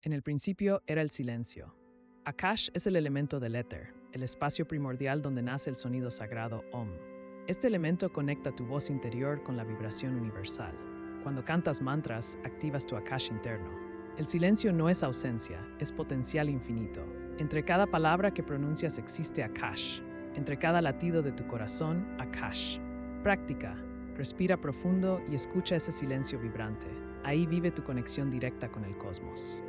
En el principio era el silencio. Akash es el elemento del éter, el espacio primordial donde nace el sonido sagrado Om. Este elemento conecta tu voz interior con la vibración universal. Cuando cantas mantras, activas tu Akash interno. El silencio no es ausencia, es potencial infinito. Entre cada palabra que pronuncias existe Akash. Entre cada latido de tu corazón, Akash. Práctica. Respira profundo y escucha ese silencio vibrante. Ahí vive tu conexión directa con el cosmos.